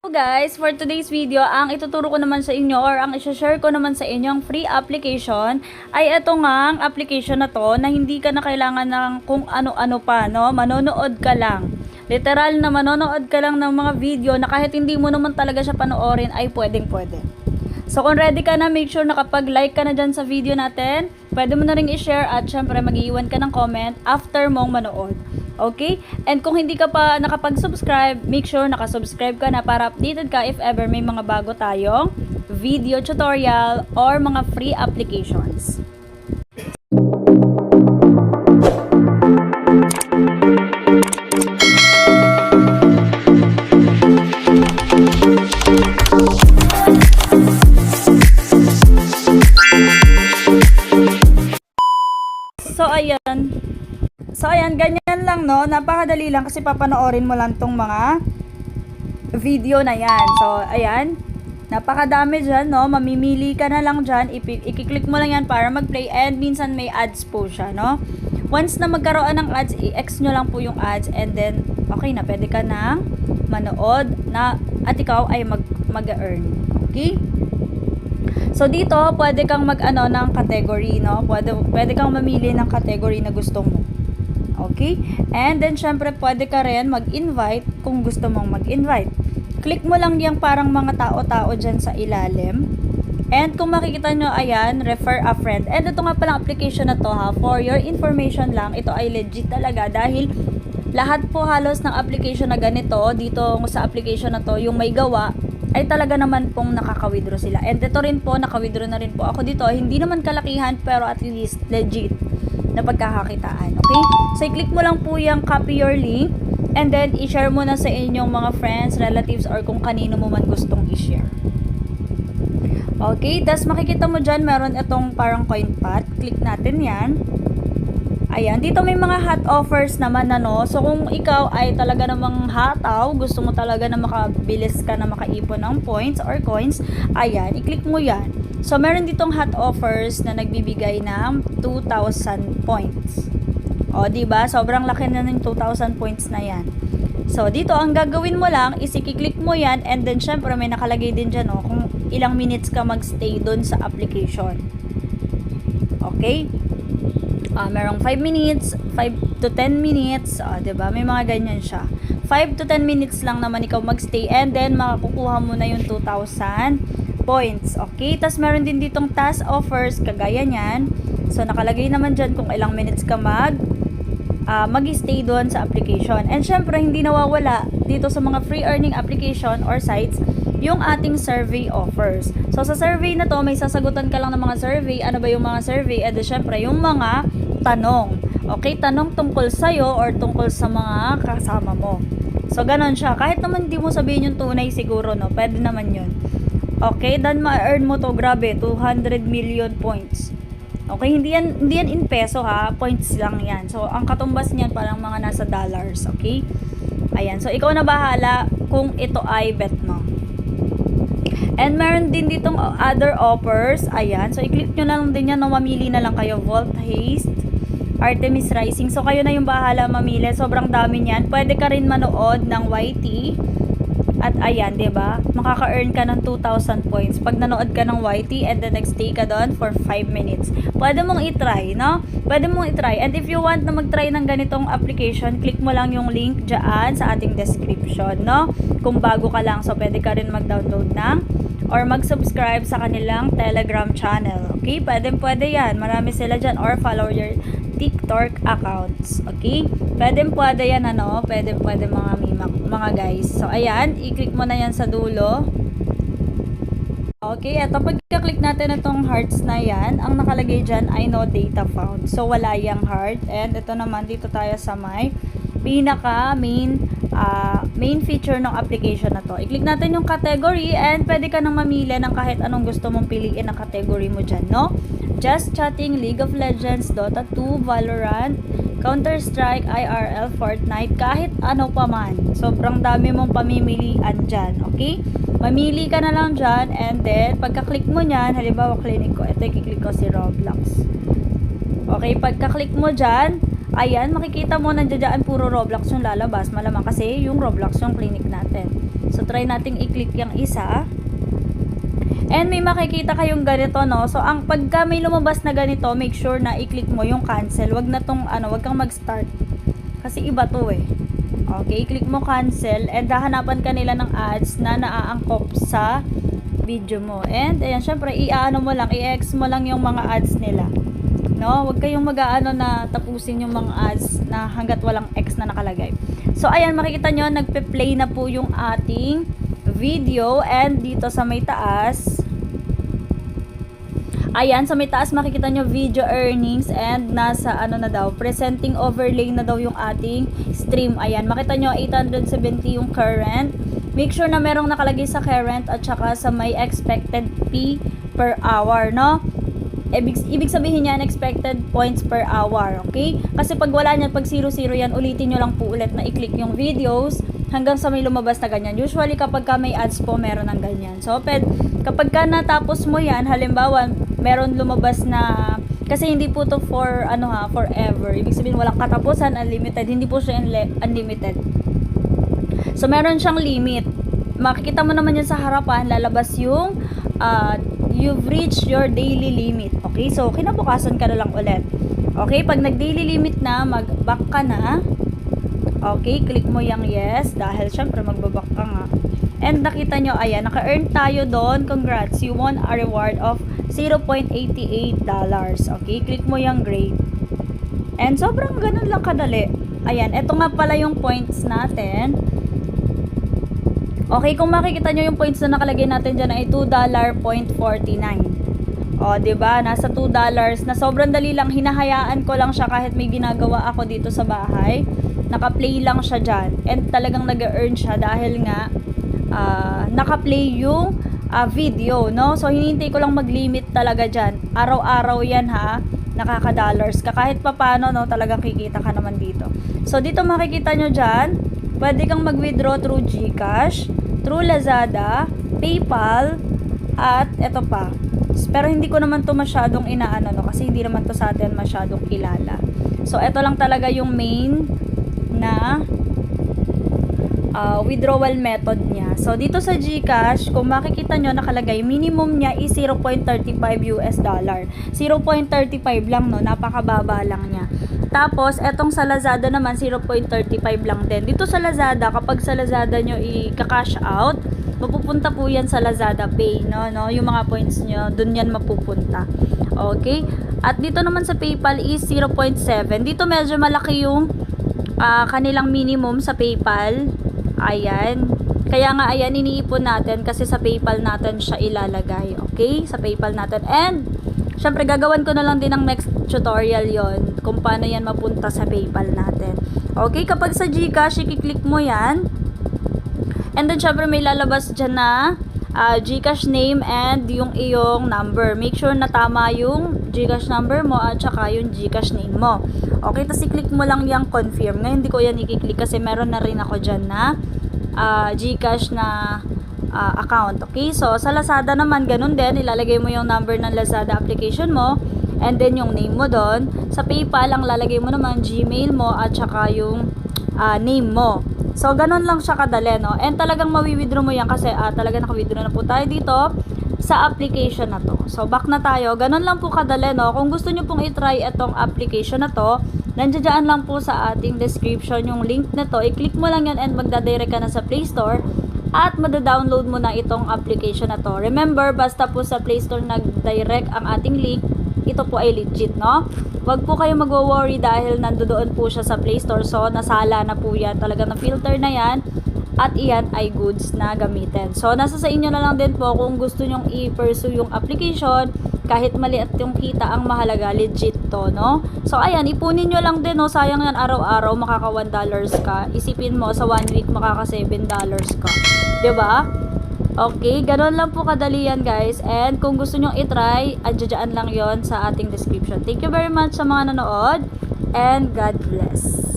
So guys, for today's video, ang ituturo ko naman sa inyo or ang i-share ko naman sa inyo ang free application ay ito ngang application na to na hindi ka na kailangan ng kung ano-ano pa, no? Manonood ka lang. Literal na manonood ka lang ng mga video na kahit hindi mo naman talaga siya panoorin ay pwedeng-pwede. So kung ready ka na, make sure na kapag like ka na dyan sa video natin, pwede mo na rin i-share at syempre mag-iwan ka ng comment after mong manood. Okay? And kung hindi ka pa nakapag-subscribe, make sure nakasubscribe ka na para updated ka if ever may mga bago tayong video tutorial or mga free applications. So ayan, ganyan lang, no? Napakadali lang kasi papanoorin mo lang tong mga video na yan. So ayan, napakadami dyan, no? Mamimili ka na lang dyan, i-click mo lang yan para mag-play, and minsan may ads po siya, no? Once na magkaroon ng ads, i-X nyo lang po yung ads, and then okay na, pwede ka nang manood na at ikaw ay mag-earn. Okay? So dito, pwede kang mag-ano ng category, no? Pwede kang mamili ng category na gusto mo. Okay? And then, syempre, pwede ka rin mag-invite kung gusto mong mag-invite. Click mo lang yung parang mga tao-tao dyan sa ilalim. And kung makikita nyo, ayan, refer a friend. And ito nga palang application na to, ha, for your information lang, ito ay legit talaga dahil lahat po halos ng application na ganito, dito sa application na to, yung may gawa, ay talaga naman pong nakaka-withdraw sila. And ito rin po, naka-withdraw na rin po ako dito. Hindi naman kalakihan, pero at least legit na pagkakakitaan. Okay? So, i-click mo lang po yung copy your link, and then i-share mo na sa inyong mga friends, relatives, or kung kanino mo man gustong i-share. Okay? Tapos, makikita mo dyan, meron itong parang coin pot. Click natin yan. Ayan, dito may mga hot offers naman, ano. So, kung ikaw ay talaga namang hataw, gusto mo talaga na makabilis ka na makaipon ng points or coins, ayan, i-click mo yan. So, meron ditong hot offers na nagbibigay ng 2,000 points. O, diba? Sobrang laki na ng 2,000 points na yan. So, dito, ang gagawin mo lang is i-click mo yan, and then, syempre, may nakalagay din dyan, o, kung ilang minutes ka magstay dun sa application. Okay? Merong 5 minutes, 5 to 10 minutes, diba? May mga ganyan siya. 5 to 10 minutes lang naman ikaw magstay, and then makakukuha mo na yung 2,000 points. Okay? Tapos meron din ditong task offers, kagaya nyan. So, nakalagay naman dyan kung ilang minutes ka mag-stay doon sa application. And syempre, hindi nawawala dito sa mga free earning application or sites yung ating survey offers. So, sa survey na to, may sasagutan ka lang ng mga survey. Ano ba yung mga survey? And syempre, yung mga tanong. Okay? Tanong tungkol sa'yo or tungkol sa mga kasama mo. So, ganon siya. Kahit naman di mo sabihin yung tunay siguro, no? Pwede naman yun. Okay? Then, ma-earn mo to, grabe, 200 million points. Okay? Hindi yan in peso, ha? Points lang yan. So, ang katumbas niyan parang mga nasa dollars. Okay? Ayan. So, ikaw na bahala kung ito ay bet mo. And meron din ditong other offers. Ayan. So, i-click nyo na lang din yan. No? Mamili na lang kayo. Vault Haste, Artemis Rising. So, kayo na yung bahala mamili. Sobrang dami niyan. Pwede ka rin manood ng YT. At ayan, diba? Makaka-earn ka ng 2,000 points. Pag nanood ka ng YT and then nag-stay ka doon for 5 minutes. Pwede mong i-try, no? Pwede mong i-try. And if you want na mag-try ng ganitong application, click mo lang yung link dyan sa ating description, no? Kung bago ka lang, so pwede ka rin mag-download ng or mag-subscribe sa kanilang Telegram channel. Okay? Pwede yan. Marami sila dyan. Or follow your TikTok accounts. Okay? Pwede yan, ano? Pwede mga guys. So, ayan. I-click mo na yan sa dulo. Okay? Ito, pagka-click natin itong hearts na yan, ang nakalagay dyan ay no data found. So, wala yung heart. And ito naman, dito tayo sa may pinaka main feature ng application na to. I-click natin yung category, and pwede ka nang mamili ng kahit anong gusto mong piliin na category mo dyan, no? Just Chatting, League of Legends, Dota 2, Valorant, Counter-Strike, IRL, Fortnite, kahit ano pa man. Sobrang dami mong pamimilian dyan, okay? Mamili ka na lang dyan, and then, pagka-click mo nyan, halimbawa, clinic ko, ito, i-click ko si Roblox. Okay, pagka-click mo dyan, ayan, makikita mo nandiyan puro Roblox yung lalabas. Malamang kasi yung Roblox yung clinic natin. So, try nating i-click yung isa. And may makikita kayong ganito, no? So, pagka may lumabas na ganito, make sure na i-click mo yung cancel. Wag kang mag-start. Kasi iba to eh. Okay, click mo cancel and hahanapan ka nila ng ads na naaangkop sa video mo. And ayan, syempre i-ex mo lang yung mga ads nila. No, wag kayong mag-aano na tapusin yung mga ads na hangga't walang X na nakalagay. So ayan, makikita nyo, nagpe-play na po yung ating video. And dito sa may taas, ayan, sa may taas makikita nyo video earnings and nasa ano na daw, presenting overlay na daw yung ating stream. Ayan, makita nyo 870 yung current. Make sure na merong nakalagay sa current at saka sa may expected P per hour, no? Ibig sabihin yan, expected points per hour, okay? Kasi pag wala niyan, pag 0-0 yan, ulitin nyo lang po ulit na i-click yung videos hanggang sa may lumabas na ganyan. Usually, kapag ka may ads po, meron ng ganyan. So, kapag ka natapos mo yan, halimbawa, meron lumabas na, kasi hindi po to for, forever. Ibig sabihin, walang katapusan, unlimited. Hindi po siya unlimited. So, meron siyang limit. Makikita mo naman yan sa harapan, lalabas yung, you've reached your daily limit. Okay, so kinabukasan ka na lang ulit. Okay, pag nag-daily limit na, mag-back ka na. Okay, click mo yung yes dahil syempre magbaback ka nga. And nakita nyo, ayan, naka-earn tayo doon. Congrats, you won a reward of $0.88. Okay, click mo yung grade. And sobrang ganun lang kadali. Ayan, eto nga pala yung points natin. Okay, kung makikita nyo yung points na nakalagay natin dyan ay $2.49. O, diba? Nasa $2 na sobrang dali lang. Hinahayaan ko lang siya kahit may ginagawa ako dito sa bahay. Naka-play lang siya dyan. And talagang nag-earn siya dahil nga naka-play yung video, no? So, hinihintay ko lang mag-limit talaga dyan. Araw-araw yan, ha? Nakaka-dollars ka. Kahit papano, no? Talagang kikita ka naman dito. So, dito makikita nyo dyan, pwede kang mag-withdraw through GCash, through Lazada, PayPal, at eto pa. Pero hindi ko naman to masyadong inaano, no? Kasi hindi naman to sa atin masyadong kilala. So, eto lang talaga yung main na withdrawal method niya. So, dito sa GCash, kung makikita nyo, nakalagay, minimum niya is $0.35. 0.35 lang, no? Napakababa lang niya. Tapos, etong sa Lazada naman, 0.35 lang din. Dito sa Lazada, kapag sa Lazada nyo i-cash out, mapupunta po yan sa Lazada Pay, no? Yung mga points nyo, dun yan mapupunta. Okay? At dito naman sa PayPal is 0.7. Dito medyo malaki yung kanilang minimum sa PayPal. Ayan. Kaya nga, ayan, iniipon natin kasi sa PayPal natin siya ilalagay. Okay? Sa PayPal natin. And, syempre, gagawan ko na lang din ng next tutorial yon kung paano yan mapunta sa PayPal natin. Okay? Kapag sa GCash, i-click mo yan. And then, syempre, may lalabas dyan na GCash name and yung iyong number. Make sure na tama yung GCash number mo at saka yung GCash name mo. Okay? Tapos, i-click mo lang yung confirm. Ngayon, hindi ko yan i-click kasi meron na rin ako dyan na GCash na account. Okay? So, sa Lazada naman, ganun din. Ilalagay mo yung number ng Lazada application mo and then yung name mo doon. Sa PayPal, ang lalagay mo naman Gmail mo at saka yung name mo. So, ganun lang siya kadali, no? And talagang mawi-withdraw mo yan kasi talaga naka-withdraw na po tayo dito sa application na to. So, back na tayo. Ganun lang po kadali, no? Kung gusto nyo pong i-try itong application na to, nandiyan lang po sa ating description yung link na to. I-click mo lang yan and magdadirect ka na sa Play Store at mada-download mo na itong application na to. Remember, basta po sa Play Store nag-direct ang ating link, ito po ay legit, no? Wag po kayo mag-worry dahil nandoon po siya sa Play Store. So, nasala na po yan. Talaga na filter na yan. At iyan ay goods na gamitin. So, nasa sa inyo na lang din po kung gusto nyong i-pursue yung application. Kahit maliit yung kita, ang mahalaga, legit to, no? So, ayan, ipunin nyo lang din, no? Sayang yan, araw-araw, makaka $1 ka. Isipin mo, sa 1 week, makaka $7 ka. Diba? Okay, ganoon lang po kadali yan, guys. And kung gusto nyo i-try, andyan lang yon sa ating description. Thank you very much sa mga nanood. And God bless.